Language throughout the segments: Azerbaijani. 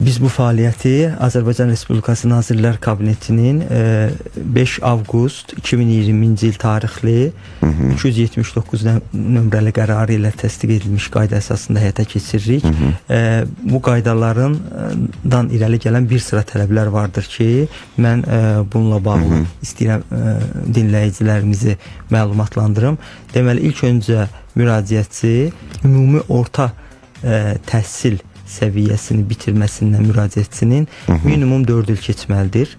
Biz bu fəaliyyəti Azərbaycan Respublikası Nazirlər Kabinetinin 5 avqust 2020-ci il tarixli 279 nömrəli qərarı ilə təsdiq edilmiş qayda əsasında həyata keçiririk. Bu qaydalardan irəli gələn bir sıra tələblər vardır ki, mən bununla bağlı istəyirəm dinləyicilərimizi məlumatlandırım. Deməli, ilk öncə müraciətçi ümumi orta təhsil səviyyəsini bitirməsindən müraciətçinin minimum 4 il keçməlidir.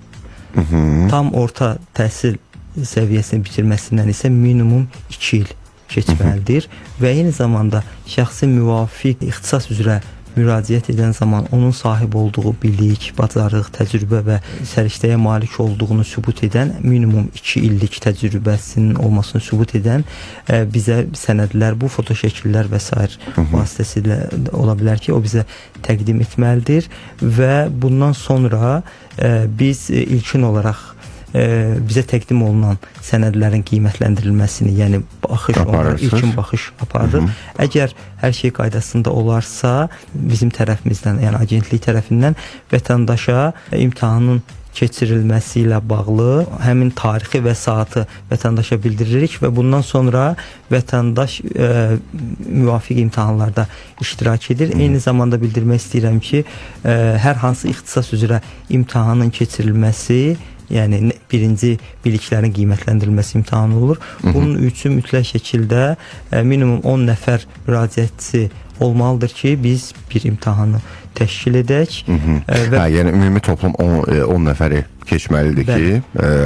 Tam orta təhsil səviyyəsini bitirməsindən isə minimum 2 il keçməlidir. Və eyni zamanda şəxsi müvafiq ixtisas üzrə müraciət edən zaman onun sahib olduğu bilik, bacarıq, təcrübə və səriştəyə malik olduğunu sübut edən minimum 2 illik təcrübəsinin olmasını sübut edən bizə sənədlər, bu fotoşəkillər və s. vasitəsilə ola bilər ki, o bizə təqdim etməlidir və bundan sonra biz ilkin olaraq bizə təqdim olunan sənədlərin qiymətləndirilməsini, yəni baxış olaraq ilkin baxış aparırıq. Əgər hər şey qaydasında olarsa, bizim tərəfimizdən, yəni agentlik tərəfindən vətəndaşa imtahanın keçirilməsi ilə bağlı həmin tarixi və saatı vətəndaşa bildiririk və bundan sonra vətəndaş müvafiq imtahanlarda iştirak edir. Eyni zamanda bildirmək istəyirəm ki, hər hansı ixtisas üzrə imtahanın keçirilməsi, yəni birinci biliklərin qiymətləndirilməsi imtahanı olur. Bunun üçün mütləq şəkildə minimum 10 nəfər müraciətçi olmalıdır ki, biz bir imtahanı təşkil edək. Yəni ümumi toplum 10 nəfəri keçməlidir ki,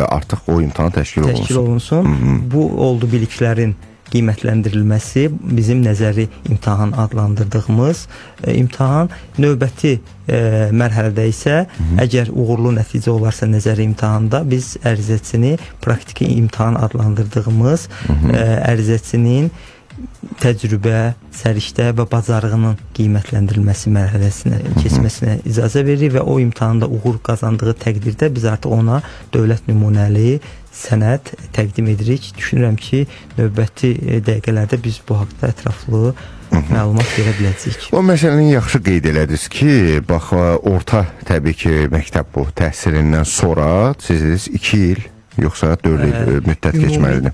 artıq o imtahan təşkil olunsun. Bu oldu biliklərin qiymətləndirilməsi, bizim nəzəri imtahan adlandırdığımız imtahan. Növbəti mərhələdə isə əgər uğurlu nəticə olarsa nəzəri imtahanda biz ərizəçini praktiki imtahan adlandırdığımız ərizəçinin təcrübə, səriştə və bacarığının qiymətləndirilməsi mərhələsinə keçməsinə icazə verir və o imtahanda uğur qazandığı təqdirdə biz artıq ona dövlət nümunəli sənəd təqdim edirik. Düşünürəm ki, növbəti dəqiqələrdə biz bu haqda ətraflı məlumat verə biləcəyik. O məsələni yaxşı qeyd elədiniz ki, bax, orta təbii ki, məktəb bu təhsilindən sonra siz 2 il yoxsa 4 il müddət keçməlidir?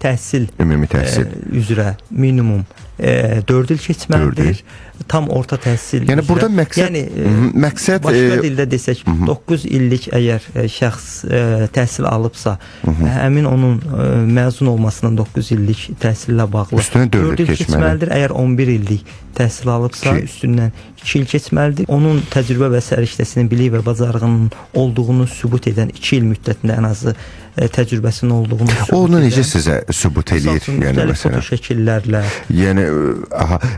Ümumi təhsil üzrə minimum 4 il keçməlidir. Tam orta təhsil yəni burada məqsəd başqa dildə desək 9 illik əgər şəxs təhsil alıbsa, həmin onun məzun olmasından 9 illik təhsillə bağlı 4 il keçməlidir. Əgər 11 illik təhsil alıbsa, üstündən 2 il keçməlidir. Onun təcrübə və səriştəsinin, bilik və bacarığının olduğunu sübut edən 2 il müddətində ən azı təcrübəsinin olduğunu sübut edən. Onu necə sizə sübut edir? Müxtəlif fotoşəkillərlə. Yəni,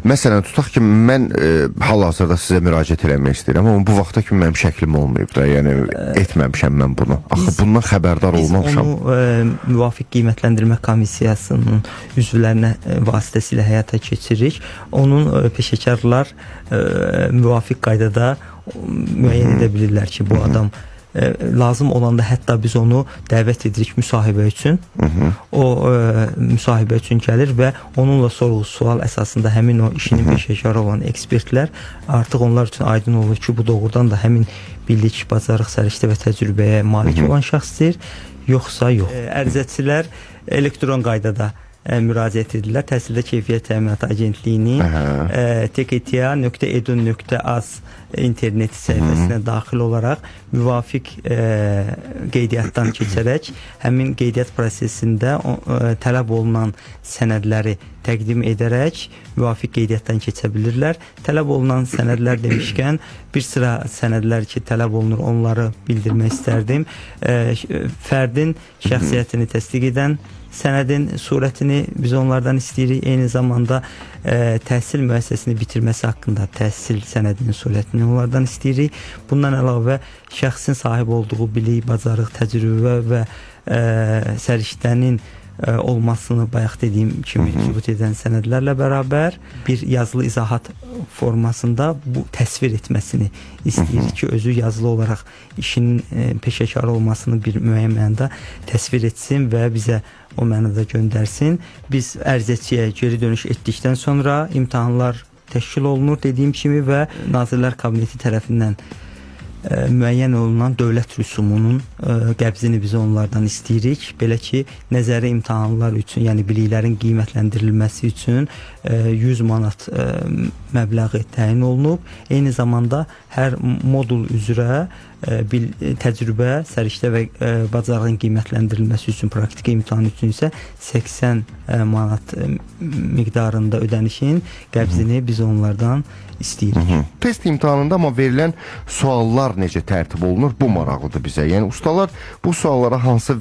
məsələn, tutaq ki, mən hal-hazırda sizə müraciət eləmək istəyirəm, amma bu vaxta kimi mənim şəklim olmayıb da, yəni etməmişəm mən bunu. Axı, bundan xəbərdar olmamışam. Biz onu müvafiq qiymətləndirmə komissiyasının üzvlərinə vasitəsilə həyata keçiririk. Onun peşəkarlar müvafiq qaydada müəyyən edə bilirlər ki, bu adam lazım olanda hətta biz onu dəvət edirik müsahibə üçün. O müsahibə üçün gəlir və onunla sorğu-sual əsasında həmin o işinin peşəkarı olan ekspertlər artıq onlar üçün aydın olur ki, bu doğrudan da həmin bilik, bacarıq, səriştə və təcrübəyə malik olan şəxsdir, yoxsa yox. Ərizəçilər elektron qaydada müraciət edirlər. Təhsildə Keyfiyyət Təminatı Agentliyinin tkta.edu.az internet səhifəsinə daxil olaraq müvafiq qeydiyyatdan keçərək həmin qeydiyyat prosesində tələb olunan sənədləri təqdim edərək müvafiq qeydiyyatdan keçə bilirlər. Tələb olunan sənədlər demişkən bir sıra sənədlər ki, tələb olunur, onları bildirmək istərdim. Fərdin şəxsiyyətini təsdiq edən sənədin surətini biz onlardan istəyirik. Eyni zamanda təhsil müəssisəsini bitirməsi haqqında təhsil sənədinin surətini onlardan istəyirik. Bundan əlavə şəxsin sahib olduğu bilik, bacarıq, təcrübə və səriştənin olmasını bayaq dediyim kimi sübut edən sənədlərlə bərabər bir yazılı izahat formasında bu təsvir etməsini istəyir ki, özü yazılı olaraq işinin peşəkarı olmasını bir müəyyən mənada təsvir etsin və bizə o mənada göndərsin. Biz ərizəçiyə geri dönüş etdikdən sonra imtahanlar təşkil olunur dediyim kimi və Nazirlər Kabineti tərəfindən müəyyən olunan dövlət rüsumunun qəbzini biz onlardan istəyirik. Belə ki, nəzəri imtahanlar üçün, yəni biliklərin qiymətləndirilməsi üçün 100 manat məbləği təyin olunub. Eyni zamanda hər modul üzrə təcrübə, səriştə və bacarığın qiymətləndirilməsi üçün, praktiki imtahan üçün isə 80 manat miqdarında ödənişin qəbzini biz onlardan istəyirik. Test imtahanında amma verilən suallar necə tərtib olunur? Bu maraqlıdır bizə. Yəni ustalar bu suallara hansı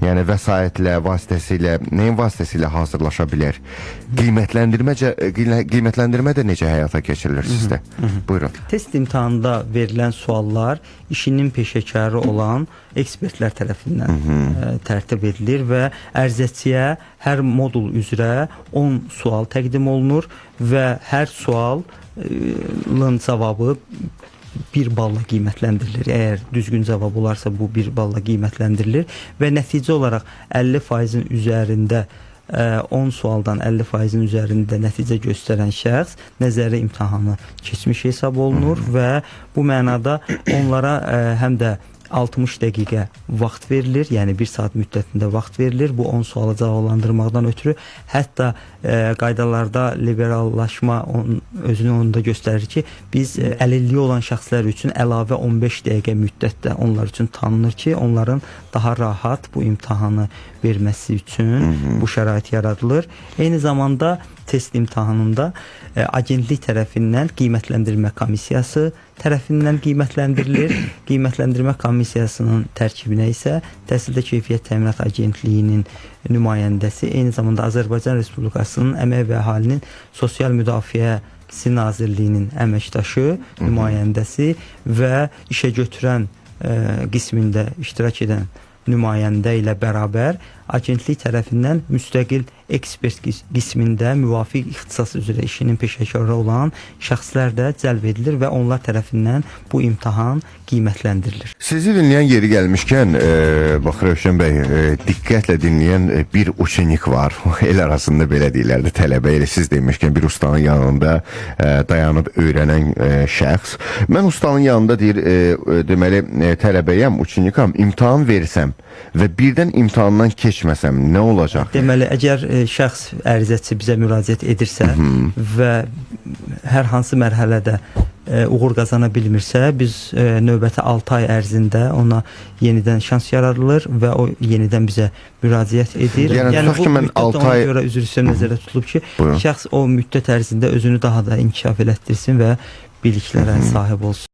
yəni vəsaitlə, vasitəsilə, nəyin vasitəsilə hazırlaşa bilər? Qiymətləndirmə də necə həyata keçirilir sizdə? Buyurun. Test imtahanında verilən suallar işinin peşəkarı olan ekspertlər tərəfindən tərtib edilir və ərizəçiyə hər modul üzrə 10 sual təqdim olunur və hər sualın cavabı 1 balla qiymətləndirilir. Əgər düzgün cavab olarsa bu 1 balla qiymətləndirilir və nəticə olaraq 50%-in üzərində 10 sualdan 50%-in üzərində nəticə göstərən şəxs nəzəri imtahanı keçmiş hesab olunur və bu mənada onlara həm də 60 dəqiqə vaxt verilir, yəni 1 saat müddətində vaxt verilir. Bu 10 sualı cavablandırmaqdan ötürü hətta qaydalarda liberallaşma özünü onda göstərir ki, biz əlilliyi olan şəxslər üçün əlavə 15 dəqiqə müddətdə onlar üçün tanınır ki, onların daha rahat bu imtahanı verməsi üçün bu şərait yaradılır. Eyni zamanda test imtahanında agentlik tərəfindən qiymətləndirmə komissiyası tərəfindən qiymətləndirilir. Qiymətləndirmə komissiyasının tərkibinə isə Təhsildə Keyfiyyət Təminat Agentliyinin nümayəndəsi, eyni zamanda Azərbaycan Respublikasının Əmək və Əhalinin Sosial Müdafiəsi Nazirliyinin əməkdaşı, nümayəndəsi və işə götürən qismində iştirak edən nümayəndə ilə bərabər agentlik tərəfindən müstəqil ekspert qismində müvafiq ixtisas üzrə işinin peşəkarı olan şəxslər də cəlb edilir və onlar tərəfindən bu imtahan qiymətləndirilir. Sizi dinləyən yeri gəlmişkən, bax Rövşən bəy, diqqətlə dinləyən bir uçenik var. El arasında belə deyirlərdi, tələbə, elə siz demişkən bir ustanın yanında dayanıb öyrənən şəxs. Mən ustanın yanında deyir, deməli, tələbəyəm, uçenikam, imtahan versəm və birdən imtahandan keçməsəm nə olacaq? Deməli, əgər şəxs ərizəçi bizə müraciət edirsə və hər hansı mərhələdə uğur qazana bilmirsə, biz növbəti 6 ay ərzində ona yenidən şans yaradılır və o yenidən bizə müraciət edir. Yəni bu müddət ona görə üzr istəyirəm nəzərdə tutulub ki, şəxs o müddət ərzində özünü daha da inkişaf elətdirsin və biliklərə sahib olsun.